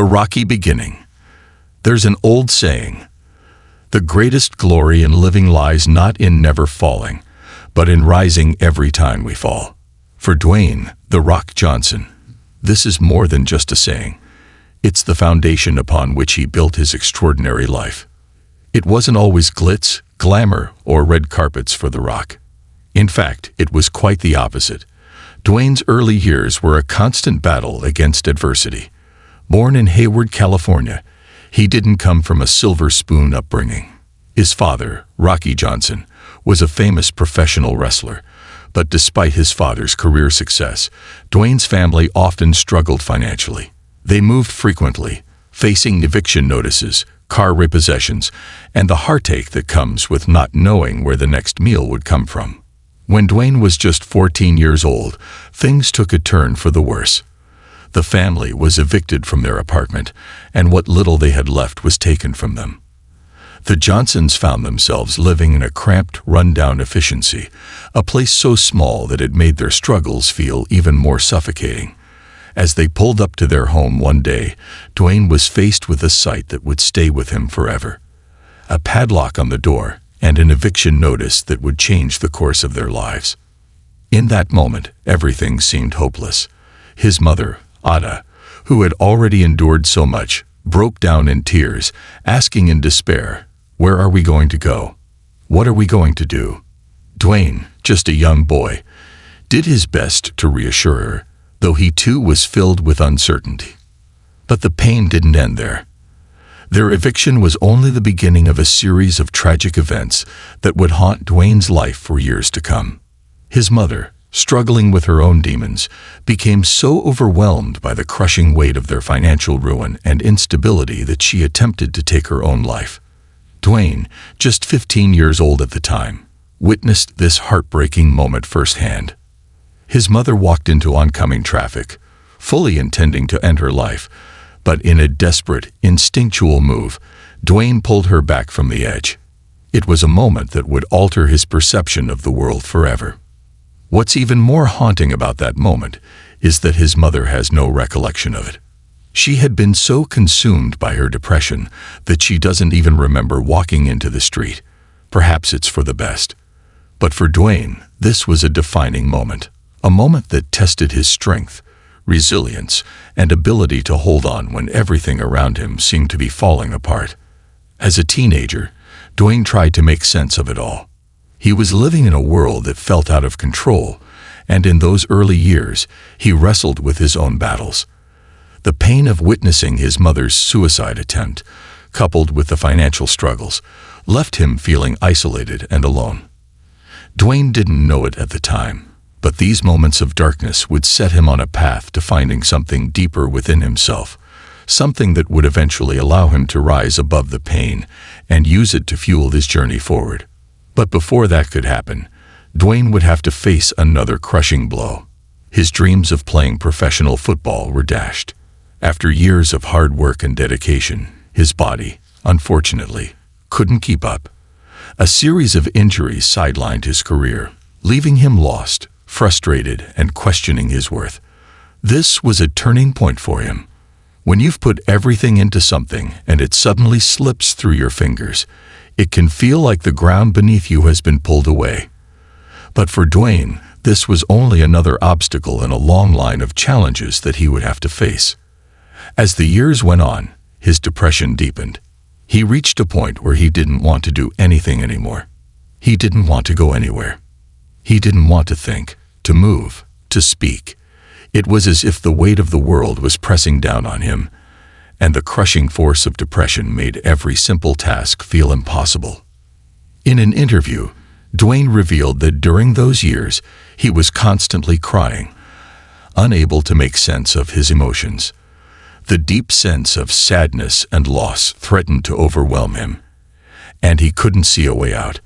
A rocky beginning. There's an old saying, "The greatest glory in living lies not in never falling, but in rising every time we fall." For Dwayne, "The Rock" Johnson, this is more than just a saying. It's the foundation upon which he built his extraordinary life. It wasn't always glitz, glamour, or red carpets for The Rock. In fact, it was quite the opposite. Dwayne's early years were a constant battle against adversity. Born in Hayward, California, he didn't come from a silver spoon upbringing. His father, Rocky Johnson, was a famous professional wrestler, but despite his father's career success, Dwayne's family often struggled financially. They moved frequently, facing eviction notices, car repossessions, and the heartache that comes with not knowing where the next meal would come from. When Dwayne was just 14 years old, things took a turn for the worse. The family was evicted from their apartment, and what little they had left was taken from them. The Johnsons found themselves living in a cramped, run-down efficiency, a place so small that it made their struggles feel even more suffocating. As they pulled up to their home one day, Dwayne was faced with a sight that would stay with him forever. A padlock on the door and an eviction notice that would change the course of their lives. In that moment, everything seemed hopeless. His mother, Ada, who had already endured so much, broke down in tears, asking in despair, "Where are we going to go? What are we going to do?" Dwayne, just a young boy, did his best to reassure her, though he too was filled with uncertainty. But the pain didn't end there. Their eviction was only the beginning of a series of tragic events that would haunt Dwayne's life for years to come. His mother, struggling with her own demons, became so overwhelmed by the crushing weight of their financial ruin and instability that she attempted to take her own life. Dwayne, just 15 years old at the time, witnessed this heartbreaking moment firsthand. His mother walked into oncoming traffic, fully intending to end her life, but in a desperate, instinctual move, Dwayne pulled her back from the edge. It was a moment that would alter his perception of the world forever. What's even more haunting about that moment is that his mother has no recollection of it. She had been so consumed by her depression that she doesn't even remember walking into the street. Perhaps it's for the best. But for Dwayne, this was a defining moment. A moment that tested his strength, resilience, and ability to hold on when everything around him seemed to be falling apart. As a teenager, Dwayne tried to make sense of it all. He was living in a world that felt out of control, and in those early years, he wrestled with his own battles. The pain of witnessing his mother's suicide attempt, coupled with the financial struggles, left him feeling isolated and alone. Dwayne didn't know it at the time, but these moments of darkness would set him on a path to finding something deeper within himself, something that would eventually allow him to rise above the pain and use it to fuel his journey forward. But before that could happen, Dwayne would have to face another crushing blow. His dreams of playing professional football were dashed. After years of hard work and dedication, his body, unfortunately, couldn't keep up. A series of injuries sidelined his career, leaving him lost, frustrated, and questioning his worth. This was a turning point for him. When you've put everything into something and it suddenly slips through your fingers, it can feel like the ground beneath you has been pulled away. But for Dwayne, this was only another obstacle in a long line of challenges that he would have to face. As the years went on, his depression deepened. He reached a point where he didn't want to do anything anymore. He didn't want to go anywhere. He didn't want to think, to move, to speak. It was as if the weight of the world was pressing down on him, and the crushing force of depression made every simple task feel impossible. In an interview, Dwayne revealed that during those years, he was constantly crying, unable to make sense of his emotions. The deep sense of sadness and loss threatened to overwhelm him, and he couldn't see a way out.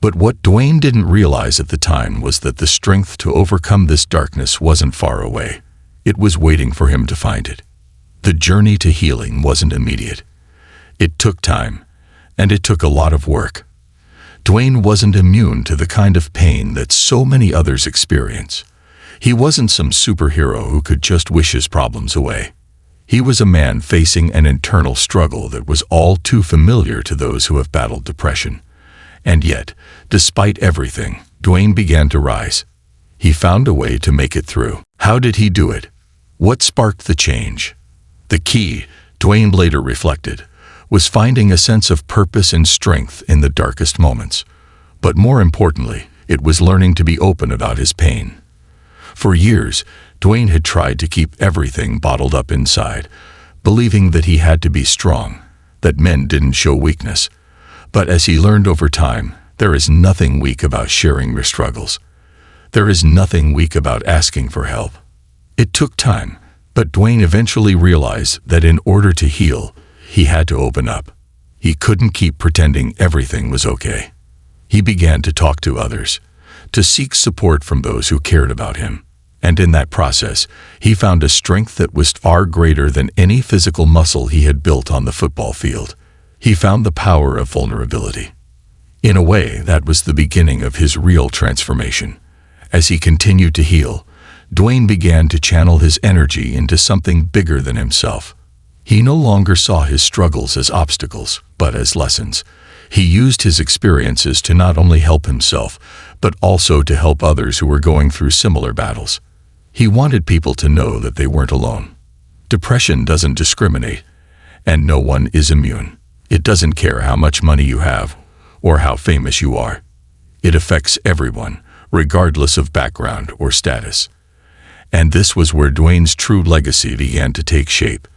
But what Dwayne didn't realize at the time was that the strength to overcome this darkness wasn't far away. It was waiting for him to find it. The journey to healing wasn't immediate. It took time, and it took a lot of work. Dwayne wasn't immune to the kind of pain that so many others experience. He wasn't some superhero who could just wish his problems away. He was a man facing an internal struggle that was all too familiar to those who have battled depression. And yet, despite everything, Dwayne began to rise. He found a way to make it through. How did he do it? What sparked the change? The key, Dwayne later reflected, was finding a sense of purpose and strength in the darkest moments. But more importantly, it was learning to be open about his pain. For years, Dwayne had tried to keep everything bottled up inside, believing that he had to be strong, that men didn't show weakness. But as he learned over time, there is nothing weak about sharing your struggles. There is nothing weak about asking for help. It took time, but Dwayne eventually realized that in order to heal, he had to open up. He couldn't keep pretending everything was okay. He began to talk to others, to seek support from those who cared about him. And in that process, he found a strength that was far greater than any physical muscle he had built on the football field. He found the power of vulnerability. In a way, that was the beginning of his real transformation. As he continued to heal, Dwayne began to channel his energy into something bigger than himself. He no longer saw his struggles as obstacles, but as lessons. He used his experiences to not only help himself, but also to help others who were going through similar battles. He wanted people to know that they weren't alone. Depression doesn't discriminate, and no one is immune. It doesn't care how much money you have or how famous you are. It affects everyone, regardless of background or status. And this was where Dwayne's true legacy began to take shape,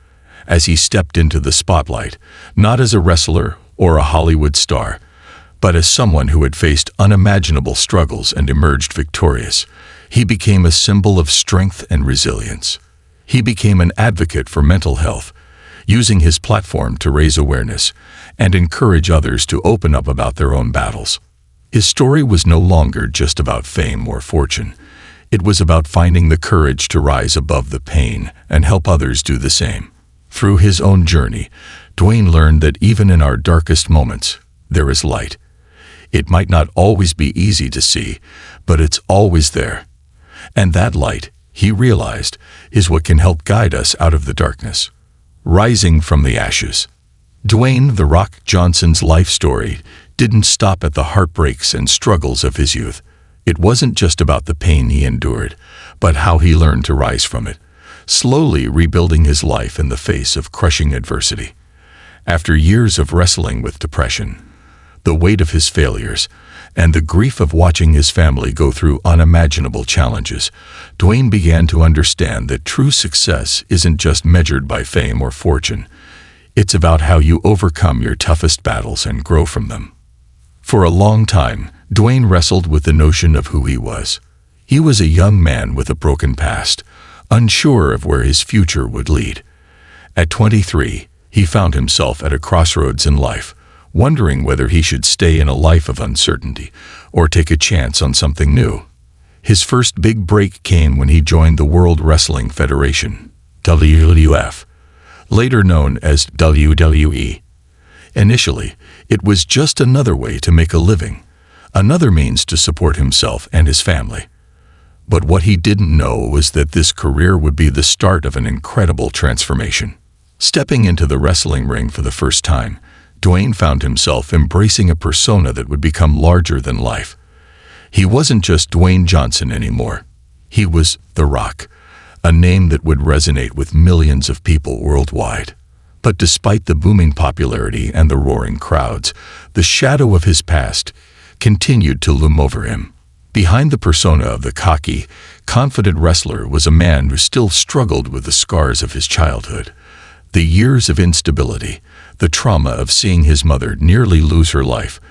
as he stepped into the spotlight, not as a wrestler or a Hollywood star, but as someone who had faced unimaginable struggles and emerged victorious. He became a symbol of strength and resilience. He became an advocate for mental health, using his platform to raise awareness and encourage others to open up about their own battles. His story was no longer just about fame or fortune. It was about finding the courage to rise above the pain and help others do the same. Through his own journey, Dwayne learned that even in our darkest moments, there is light. It might not always be easy to see, but it's always there. And that light, he realized, is what can help guide us out of the darkness. Rising from the ashes. Dwayne "The Rock" Johnson's life story didn't stop at the heartbreaks and struggles of his youth. It wasn't just about the pain he endured, but how he learned to rise from it, slowly rebuilding his life in the face of crushing adversity. After years of wrestling with depression, the weight of his failures, and the grief of watching his family go through unimaginable challenges, Dwayne began to understand that true success isn't just measured by fame or fortune. It's about how you overcome your toughest battles and grow from them. For a long time, Dwayne wrestled with the notion of who he was. He was a young man with a broken past, unsure of where his future would lead. At 23, he found himself at a crossroads in life, wondering whether he should stay in a life of uncertainty or take a chance on something new. His first big break came when he joined the World Wrestling Federation, WWF, later known as WWE. Initially, it was just another way to make a living, another means to support himself and his family. But what he didn't know was that this career would be the start of an incredible transformation. Stepping into the wrestling ring for the first time, Dwayne found himself embracing a persona that would become larger than life. He wasn't just Dwayne Johnson anymore. He was The Rock, a name that would resonate with millions of people worldwide. But despite the booming popularity and the roaring crowds, the shadow of his past continued to loom over him. Behind the persona of the cocky, confident wrestler was a man who still struggled with the scars of his childhood. The years of instability, the trauma of seeing his mother nearly lose her life,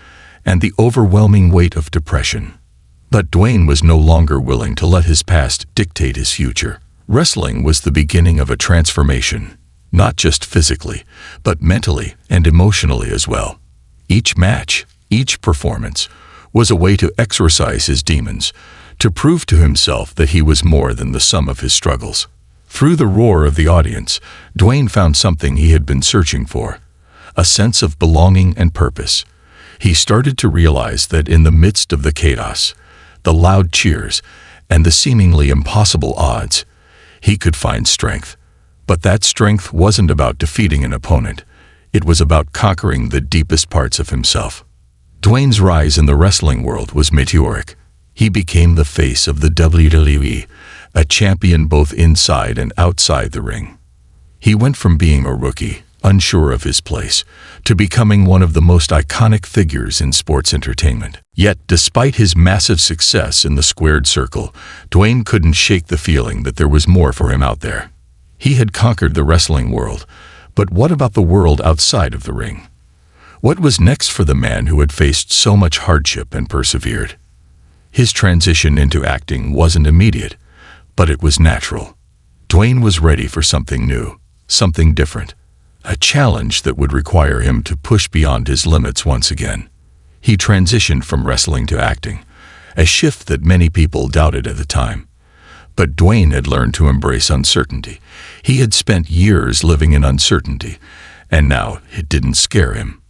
and the overwhelming weight of depression. But Dwayne was no longer willing to let his past dictate his future. Wrestling was the beginning of a transformation, not just physically, but mentally and emotionally as well. Each match, each performance, was a way to exorcise his demons, to prove to himself that he was more than the sum of his struggles. Through the roar of the audience, Dwayne found something he had been searching for, a sense of belonging and purpose. He started to realize that in the midst of the chaos, the loud cheers, and the seemingly impossible odds, he could find strength. But that strength wasn't about defeating an opponent. It was about conquering the deepest parts of himself. Dwayne's rise in the wrestling world was meteoric. He became the face of the WWE, a champion both inside and outside the ring. He went from being a rookie, unsure of his place, to becoming one of the most iconic figures in sports entertainment. Yet, despite his massive success in the squared circle, Dwayne couldn't shake the feeling that there was more for him out there. He had conquered the wrestling world, but what about the world outside of the ring? What was next for the man who had faced so much hardship and persevered? His transition into acting wasn't immediate, but it was natural. Dwayne was ready for something new, something different, a challenge that would require him to push beyond his limits once again. He transitioned from wrestling to acting, a shift that many people doubted at the time. But Dwayne had learned to embrace uncertainty. He had spent years living in uncertainty, and now it didn't scare him.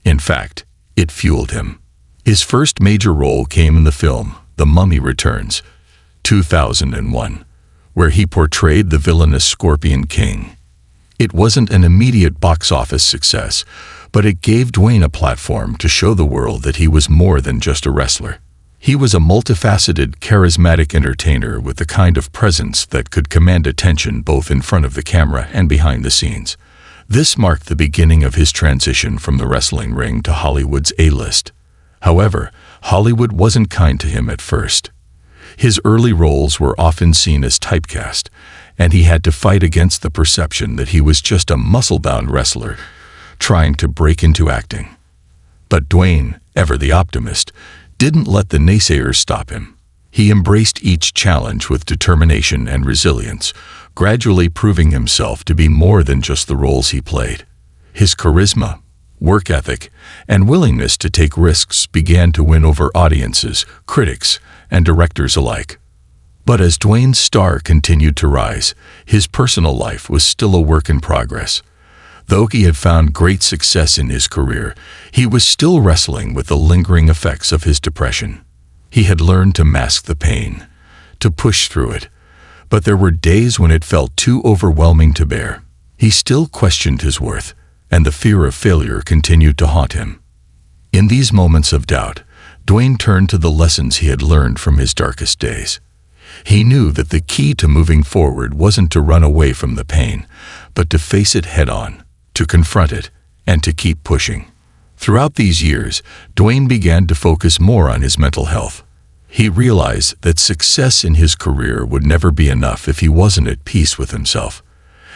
In fact, it fueled him. His first major role came in the film The Mummy Returns, 2001, where he portrayed the villainous Scorpion King. It wasn't an immediate box office success, but it gave Dwayne a platform to show the world that he was more than just a wrestler. He was a multifaceted, charismatic entertainer with the kind of presence that could command attention both in front of the camera and behind the scenes. This marked the beginning of his transition from the wrestling ring to Hollywood's A-list. However, Hollywood wasn't kind to him at first. His early roles were often seen as typecast, and he had to fight against the perception that he was just a muscle-bound wrestler trying to break into acting. But Dwayne, ever the optimist, didn't let the naysayers stop him. He embraced each challenge with determination and resilience, gradually proving himself to be more than just the roles he played. His charisma, work ethic, and willingness to take risks began to win over audiences, critics, and directors alike. But as Dwayne's star continued to rise, his personal life was still a work in progress. Though he had found great success in his career, he was still wrestling with the lingering effects of his depression. He had learned to mask the pain, to push through it, but there were days when it felt too overwhelming to bear. He still questioned his worth, and the fear of failure continued to haunt him. In these moments of doubt, Dwayne turned to the lessons he had learned from his darkest days. He knew that the key to moving forward wasn't to run away from the pain, but to face it head-on, to confront it, and to keep pushing. Throughout these years, Dwayne began to focus more on his mental health. He realized that success in his career would never be enough if he wasn't at peace with himself.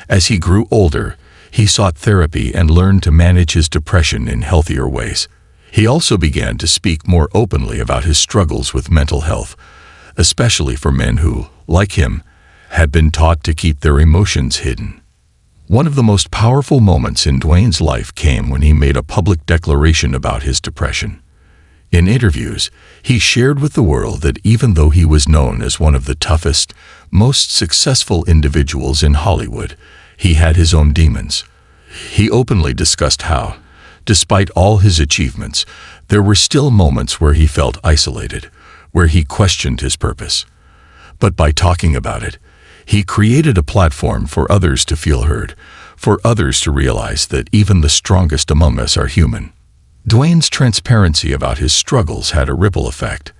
As he grew older, he sought therapy and learned to manage his depression in healthier ways. He also began to speak more openly about his struggles with mental health, especially for men who, like him, had been taught to keep their emotions hidden. One of the most powerful moments in Dwayne's life came when he made a public declaration about his depression. In interviews, he shared with the world that even though he was known as one of the toughest, most successful individuals in Hollywood, he had his own demons. He openly discussed how, despite all his achievements, there were still moments where he felt isolated, where he questioned his purpose. But by talking about it, he created a platform for others to feel heard, for others to realize that even the strongest among us are human. Dwayne's transparency about his struggles had a ripple effect.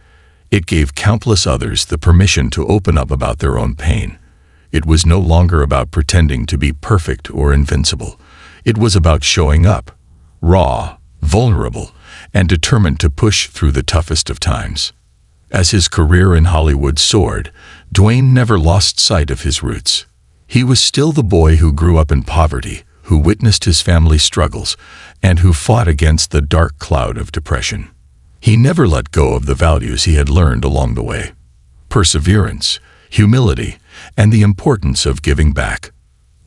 It gave countless others the permission to open up about their own pain. It was no longer about pretending to be perfect or invincible. It was about showing up, raw, vulnerable, and determined to push through the toughest of times. As his career in Hollywood soared, Dwayne never lost sight of his roots. He was still the boy who grew up in poverty, who witnessed his family's struggles, and who fought against the dark cloud of depression. He never let go of the values he had learned along the way: perseverance, humility, and the importance of giving back.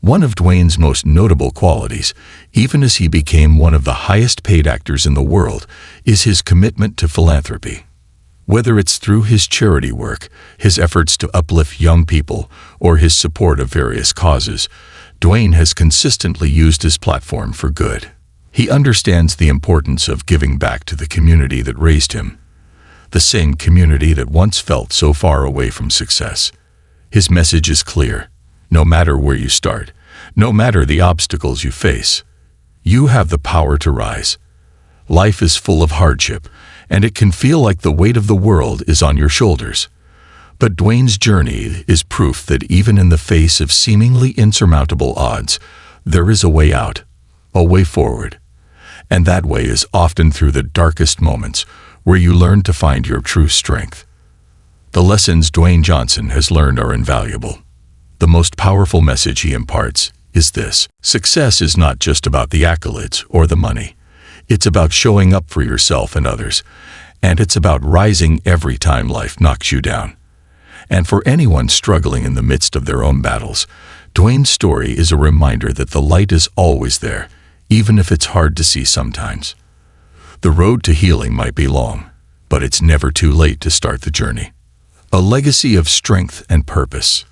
One of Dwayne's most notable qualities, even as he became one of the highest-paid actors in the world, is his commitment to philanthropy. Whether it's through his charity work, his efforts to uplift young people, or his support of various causes, Dwayne has consistently used his platform for good. He understands the importance of giving back to the community that raised him, the same community that once felt so far away from success. His message is clear: No matter where you start, no matter the obstacles you face, you have the power to rise. Life is full of hardship, and it can feel like the weight of the world is on your shoulders. But Dwayne's journey is proof that even in the face of seemingly insurmountable odds, there is a way out, a way forward. And that way is often through the darkest moments where you learn to find your true strength. The lessons Dwayne Johnson has learned are invaluable. The most powerful message he imparts is this: success is not just about the accolades or the money. It's about showing up for yourself and others, and it's about rising every time life knocks you down. And for anyone struggling in the midst of their own battles, Dwayne's story is a reminder that the light is always there, even if it's hard to see sometimes. The road to healing might be long, but it's never too late to start the journey. A legacy of strength and purpose.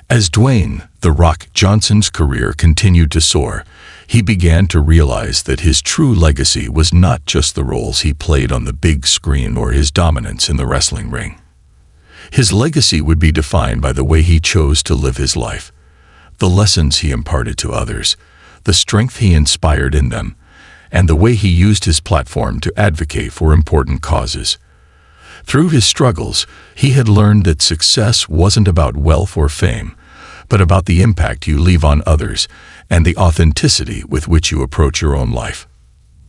As Dwayne "The Rock" Johnson's career continued to soar, he began to realize that his true legacy was not just the roles he played on the big screen or his dominance in the wrestling ring. His legacy would be defined by the way he chose to live his life, the lessons he imparted to others, the strength he inspired in them, and the way he used his platform to advocate for important causes. Through his struggles, he had learned that success wasn't about wealth or fame, but about the impact you leave on others and the authenticity with which you approach your own life.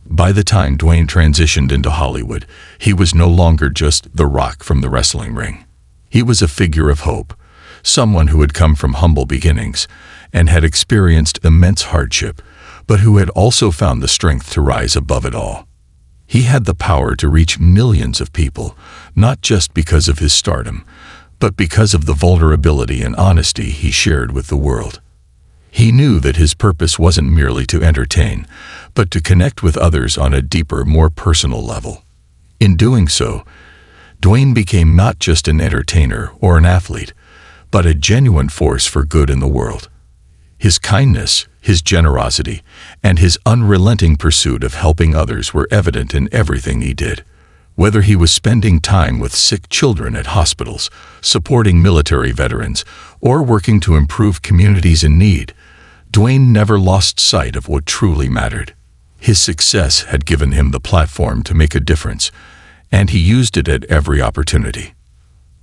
By the time Dwayne transitioned into Hollywood, he was no longer just The Rock from the wrestling ring. He was a figure of hope, someone who had come from humble beginnings and had experienced immense hardship, but who had also found the strength to rise above it all. He had the power to reach millions of people, not just because of his stardom, but because of the vulnerability and honesty he shared with the world. He knew that his purpose wasn't merely to entertain, but to connect with others on a deeper, more personal level. In doing so, Dwayne became not just an entertainer or an athlete, but a genuine force for good in the world. His kindness, his generosity, and his unrelenting pursuit of helping others were evident in everything he did. Whether he was spending time with sick children at hospitals, supporting military veterans, or working to improve communities in need, Dwayne never lost sight of what truly mattered. His success had given him the platform to make a difference, and he used it at every opportunity.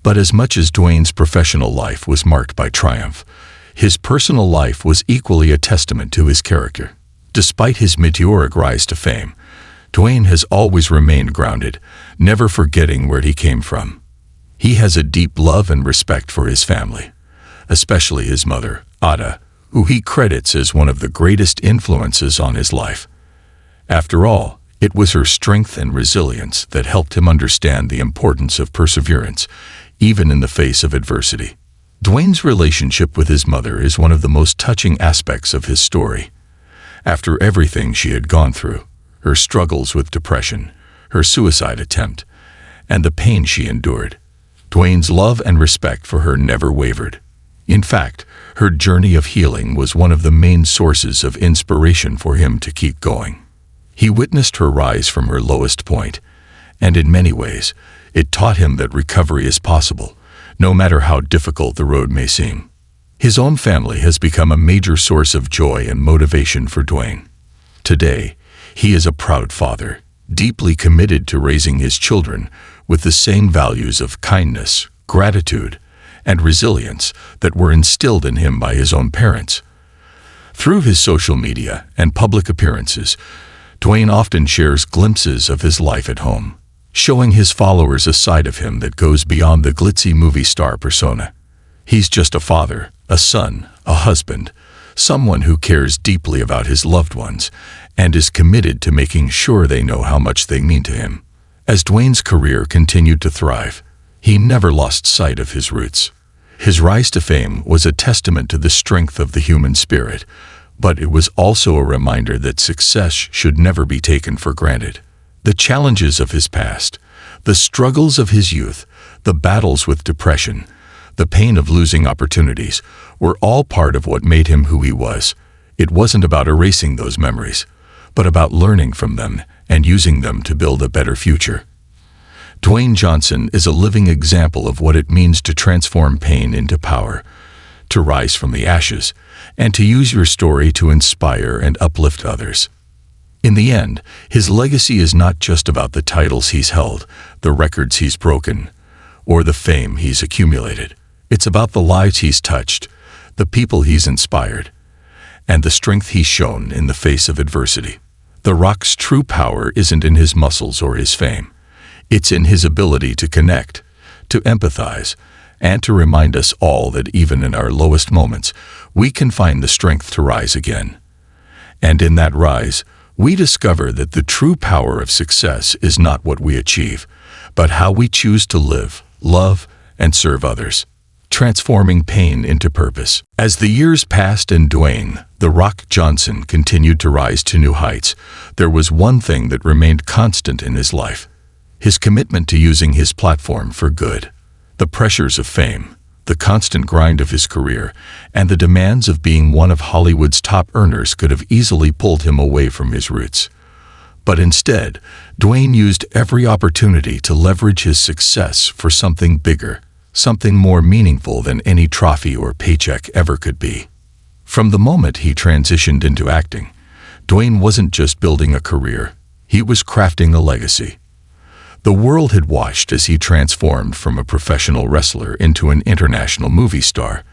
But as much as Dwayne's professional life was marked by triumph, his personal life was equally a testament to his character. Despite his meteoric rise to fame, Dwayne has always remained grounded, never forgetting where he came from. He has a deep love and respect for his family, especially his mother, Ada, who he credits as one of the greatest influences on his life. After all, it was her strength and resilience that helped him understand the importance of perseverance, even in the face of adversity. Dwayne's relationship with his mother is one of the most touching aspects of his story. After everything she had gone through, her struggles with depression, her suicide attempt, and the pain she endured, Dwayne's love and respect for her never wavered. In fact, her journey of healing was one of the main sources of inspiration for him to keep going. He witnessed her rise from her lowest point, and in many ways, it taught him that recovery is possible, no matter how difficult the road may seem. His own family has become a major source of joy and motivation for Dwayne. Today, he is a proud father, deeply committed to raising his children with the same values of kindness, gratitude, and resilience that were instilled in him by his own parents. Through his social media and public appearances, Dwayne often shares glimpses of his life at home, showing his followers a side of him that goes beyond the glitzy movie star persona. He's just a father, a son, a husband, someone who cares deeply about his loved ones and is committed to making sure they know how much they mean to him. As Dwayne's career continued to thrive, he never lost sight of his roots. His rise to fame was a testament to the strength of the human spirit, but it was also a reminder that success should never be taken for granted. The challenges of his past, the struggles of his youth, the battles with depression, the pain of losing opportunities, were all part of what made him who he was. It wasn't about erasing those memories, but about learning from them and using them to build a better future. Dwayne Johnson is a living example of what it means to transform pain into power, to rise from the ashes, and to use your story to inspire and uplift others. In the end, his legacy is not just about the titles he's held, the records he's broken, or the fame he's accumulated. It's about the lives he's touched, the people he's inspired, and the strength he's shown in the face of adversity. The Rock's true power isn't in his muscles or his fame. It's in his ability to connect, to empathize, and to remind us all that even in our lowest moments, we can find the strength to rise again. And in that rise, we discover that the true power of success is not what we achieve, but how we choose to live, love, and serve others, transforming pain into purpose. As the years passed and Dwayne "The Rock" Johnson continued to rise to new heights, there was one thing that remained constant in his life: his commitment to using his platform for good. The pressures of fame, the constant grind of his career, and the demands of being one of Hollywood's top earners could have easily pulled him away from his roots. But instead, Dwayne used every opportunity to leverage his success for something bigger, something more meaningful than any trophy or paycheck ever could be. From the moment he transitioned into acting, Dwayne wasn't just building a career, he was crafting a legacy. The world had watched as he transformed from a professional wrestler into an international movie star,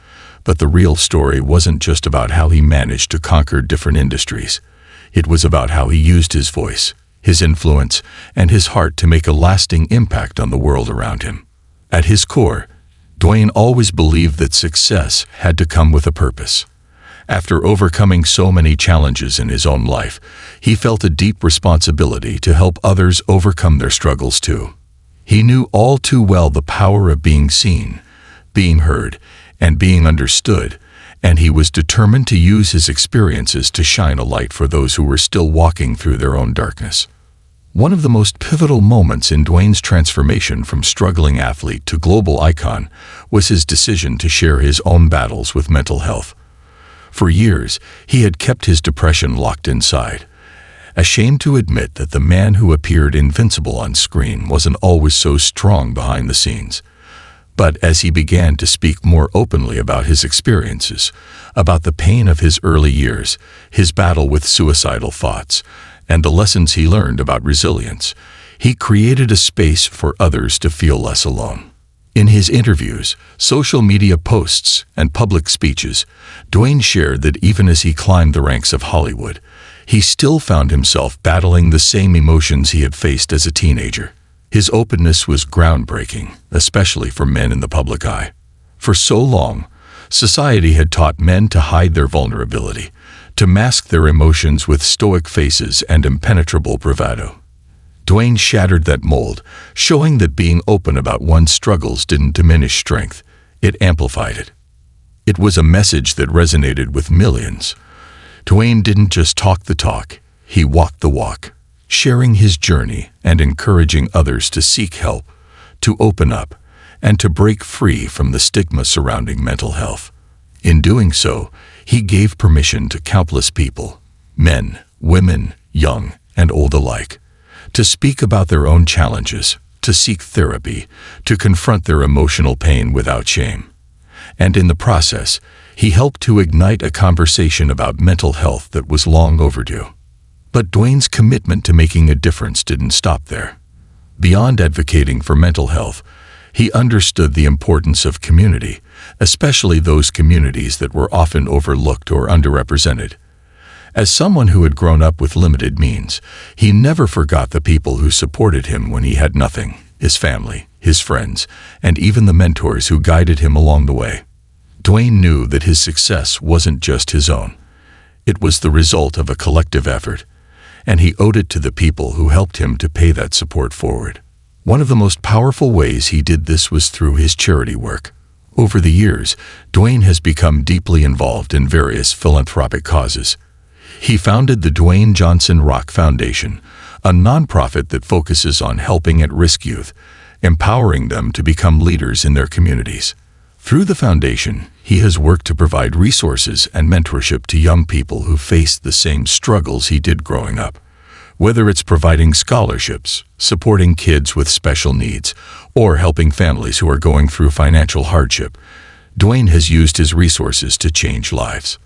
but the real story wasn't just about how he managed to conquer different industries. It was about how he used his voice, his influence, and his heart to make a lasting impact on the world around him. At his core, Dwayne always believed that success had to come with a purpose. After overcoming so many challenges in his own life, he felt a deep responsibility to help others overcome their struggles too. He knew all too well the power of being seen, being heard, and being understood, and he was determined to use his experiences to shine a light for those who were still walking through their own darkness. One of the most pivotal moments in Dwayne's transformation from struggling athlete to global icon was his decision to share his own battles with mental health. For years, he had kept his depression locked inside, ashamed to admit that the man who appeared invincible on screen wasn't always so strong behind the scenes. But as he began to speak more openly about his experiences, about the pain of his early years, his battle with suicidal thoughts, and the lessons he learned about resilience, he created a space for others to feel less alone. In his interviews, social media posts, and public speeches, Dwayne shared that even as he climbed the ranks of Hollywood, he still found himself battling the same emotions he had faced as a teenager. His openness was groundbreaking, especially for men in the public eye. For so long, society had taught men to hide their vulnerability, to mask their emotions with stoic faces and impenetrable bravado. Dwayne shattered that mold, showing that being open about one's struggles didn't diminish strength, it amplified it. It was a message that resonated with millions. Dwayne didn't just talk the talk, he walked the walk, sharing his journey and encouraging others to seek help, to open up, and to break free from the stigma surrounding mental health. In doing so, he gave permission to countless people, men, women, young, and old alike, to speak about their own challenges, to seek therapy, to confront their emotional pain without shame. And in the process, he helped to ignite a conversation about mental health that was long overdue. But Dwayne's commitment to making a difference didn't stop there. Beyond advocating for mental health, he understood the importance of community, especially those communities that were often overlooked or underrepresented. As someone who had grown up with limited means, he never forgot the people who supported him when he had nothing: his family, his friends, and even the mentors who guided him along the way. Dwayne knew that his success wasn't just his own. It was the result of a collective effort, and he owed it to the people who helped him to pay that support forward. One of the most powerful ways he did this was through his charity work. Over the years, Dwayne has become deeply involved in various philanthropic causes. He founded the Dwayne Johnson Rock Foundation, a nonprofit that focuses on helping at-risk youth, empowering them to become leaders in their communities. Through the foundation, he has worked to provide resources and mentorship to young people who faced the same struggles he did growing up. Whether it's providing scholarships, supporting kids with special needs, or helping families who are going through financial hardship, Dwayne has used his resources to change lives.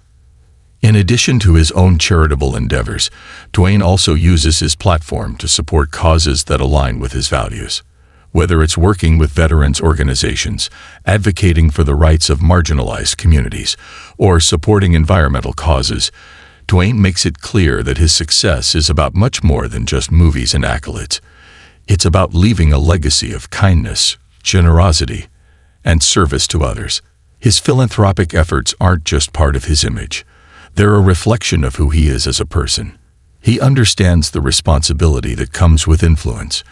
In addition to his own charitable endeavors, Dwayne also uses his platform to support causes that align with his values. Whether it's working with veterans organizations, advocating for the rights of marginalized communities, or supporting environmental causes, Dwayne makes it clear that his success is about much more than just movies and accolades. It's about leaving a legacy of kindness, generosity, and service to others. His philanthropic efforts aren't just part of his image. They're a reflection of who he is as a person. He understands the responsibility that comes with influence,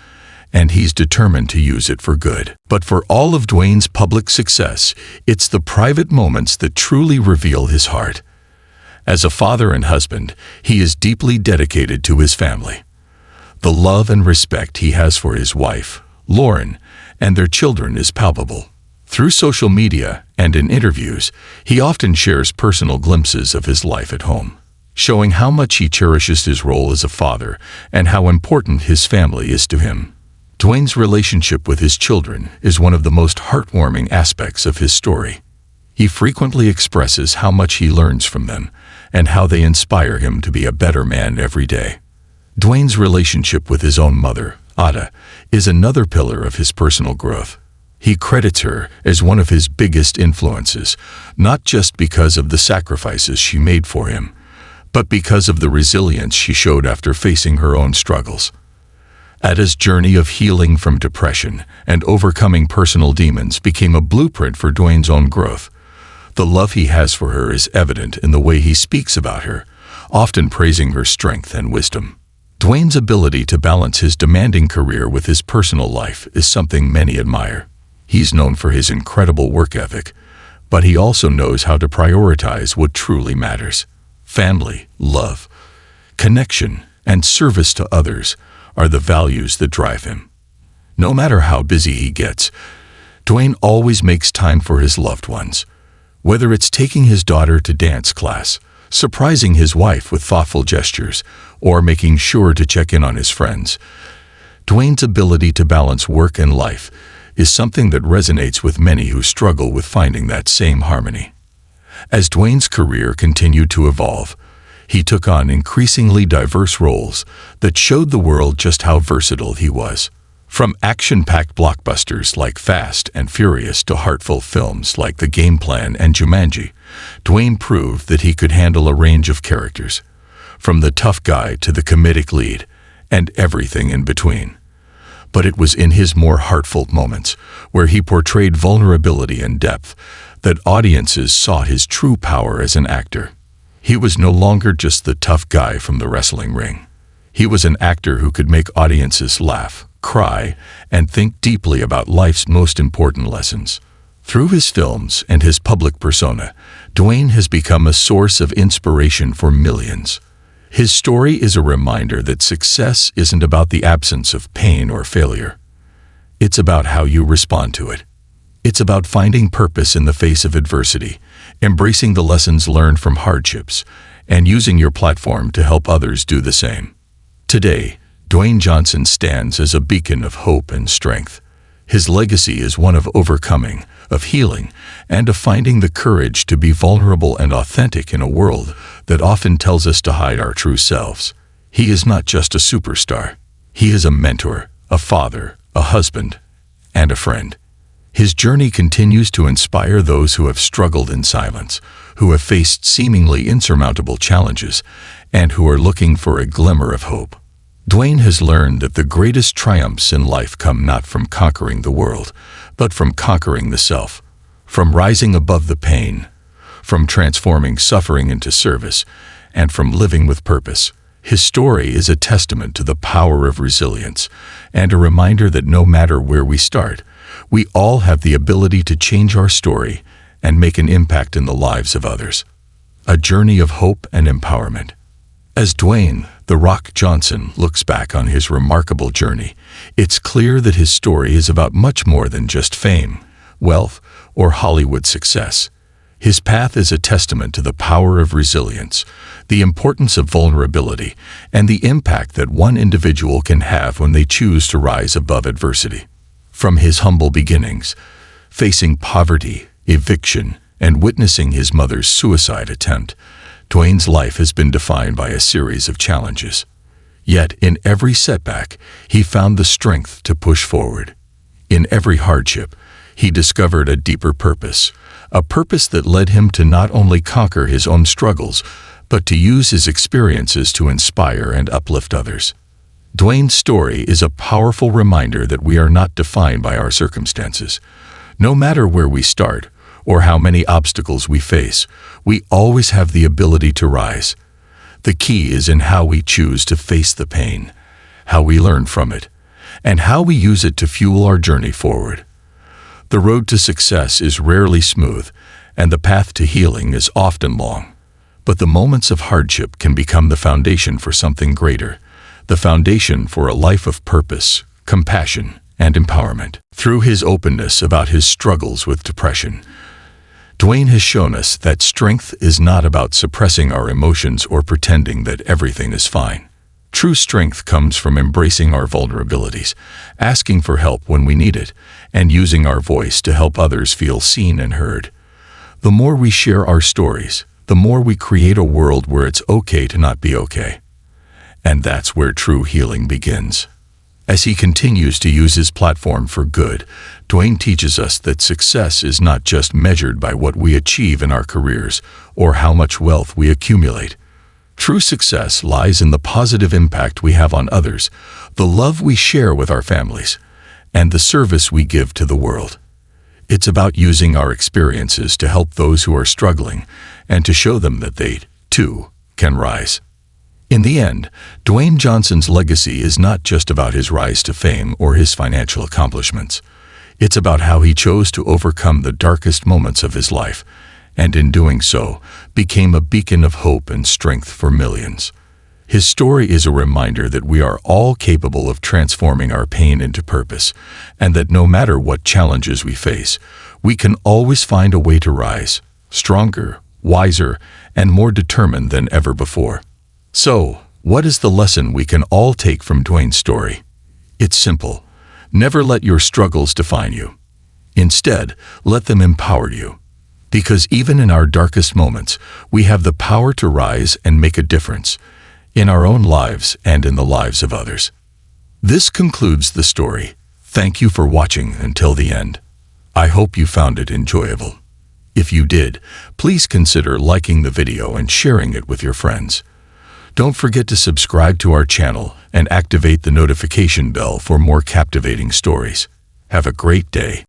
and he's determined to use it for good. But for all of Dwayne's public success, it's the private moments that truly reveal his heart. As a father and husband, he is deeply dedicated to his family. The love and respect he has for his wife, Lauren, and their children is palpable. Through social media and in interviews, he often shares personal glimpses of his life at home, showing how much he cherishes his role as a father and how important his family is to him. Dwayne's relationship with his children is one of the most heartwarming aspects of his story. He frequently expresses how much he learns from them and how they inspire him to be a better man every day. Dwayne's relationship with his own mother, Ada, is another pillar of his personal growth. He credits her as one of his biggest influences, not just because of the sacrifices she made for him, but because of the resilience she showed after facing her own struggles. Ada's journey of healing from depression and overcoming personal demons became a blueprint for Dwayne's own growth. The love he has for her is evident in the way he speaks about her, often praising her strength and wisdom. Dwayne's ability to balance his demanding career with his personal life is something many admire. He's known for his incredible work ethic, but he also knows how to prioritize what truly matters. Family, love, connection, and service to others are the values that drive him. No matter how busy he gets, Dwayne always makes time for his loved ones. Whether it's taking his daughter to dance class, surprising his wife with thoughtful gestures, or making sure to check in on his friends, Dwayne's ability to balance work and life is something that resonates with many who struggle with finding that same harmony. As Dwayne's career continued to evolve, he took on increasingly diverse roles that showed the world just how versatile he was. From action-packed blockbusters like Fast and Furious to heartfelt films like The Game Plan and Jumanji, Dwayne proved that he could handle a range of characters, from the tough guy to the comedic lead, and everything in between. But it was in his more heartfelt moments, where he portrayed vulnerability and depth, that audiences saw his true power as an actor. He was no longer just the tough guy from the wrestling ring. He was an actor who could make audiences laugh, cry, and think deeply about life's most important lessons. Through his films and his public persona, Dwayne has become a source of inspiration for millions. His story is a reminder that success isn't about the absence of pain or failure. It's about how you respond to it. It's about finding purpose in the face of adversity, embracing the lessons learned from hardships, and using your platform to help others do the same. Today, Dwayne Johnson stands as a beacon of hope and strength. His legacy is one of overcoming, of healing, and of finding the courage to be vulnerable and authentic in a world that often tells us to hide our true selves. He is not just a superstar. He is a mentor, a father, a husband, and a friend. His journey continues to inspire those who have struggled in silence, who have faced seemingly insurmountable challenges, and who are looking for a glimmer of hope. Dwayne has learned that the greatest triumphs in life come not from conquering the world, but from conquering the self, from rising above the pain, from transforming suffering into service, and from living with purpose. His story is a testament to the power of resilience and a reminder that no matter where we start, we all have the ability to change our story and make an impact in the lives of others. A journey of hope and empowerment. As Dwayne "The Rock" Johnson looks back on his remarkable journey, it's clear that his story is about much more than just fame, wealth, or Hollywood success. His path is a testament to the power of resilience, the importance of vulnerability, and the impact that one individual can have when they choose to rise above adversity. From his humble beginnings, facing poverty, eviction, and witnessing his mother's suicide attempt, Dwayne's life has been defined by a series of challenges. Yet, in every setback, he found the strength to push forward. In every hardship, he discovered a deeper purpose, a purpose that led him to not only conquer his own struggles, but to use his experiences to inspire and uplift others. Dwayne's story is a powerful reminder that we are not defined by our circumstances. No matter where we start, or how many obstacles we face, we always have the ability to rise. The key is in how we choose to face the pain, how we learn from it, and how we use it to fuel our journey forward. The road to success is rarely smooth, and the path to healing is often long. But the moments of hardship can become the foundation for something greater, the foundation for a life of purpose, compassion, and empowerment. Through his openness about his struggles with depression, Dwayne has shown us that strength is not about suppressing our emotions or pretending that everything is fine. True strength comes from embracing our vulnerabilities, asking for help when we need it, and using our voice to help others feel seen and heard. The more we share our stories, the more we create a world where it's okay to not be okay. And that's where true healing begins. As he continues to use his platform for good, Dwayne teaches us that success is not just measured by what we achieve in our careers or how much wealth we accumulate. True success lies in the positive impact we have on others, the love we share with our families, and the service we give to the world. It's about using our experiences to help those who are struggling and to show them that they, too, can rise. In the end, Dwayne Johnson's legacy is not just about his rise to fame or his financial accomplishments. It's about how he chose to overcome the darkest moments of his life, and in doing so, became a beacon of hope and strength for millions. His story is a reminder that we are all capable of transforming our pain into purpose, and that no matter what challenges we face, we can always find a way to rise, stronger, wiser, and more determined than ever before. So, what is the lesson we can all take from Dwayne's story? It's simple. Never let your struggles define you. Instead, let them empower you. Because even in our darkest moments, we have the power to rise and make a difference, in our own lives and in the lives of others. This concludes the story. Thank you for watching until the end. I hope you found it enjoyable. If you did, please consider liking the video and sharing it with your friends. Don't forget to subscribe to our channel and activate the notification bell for more captivating stories. Have a great day.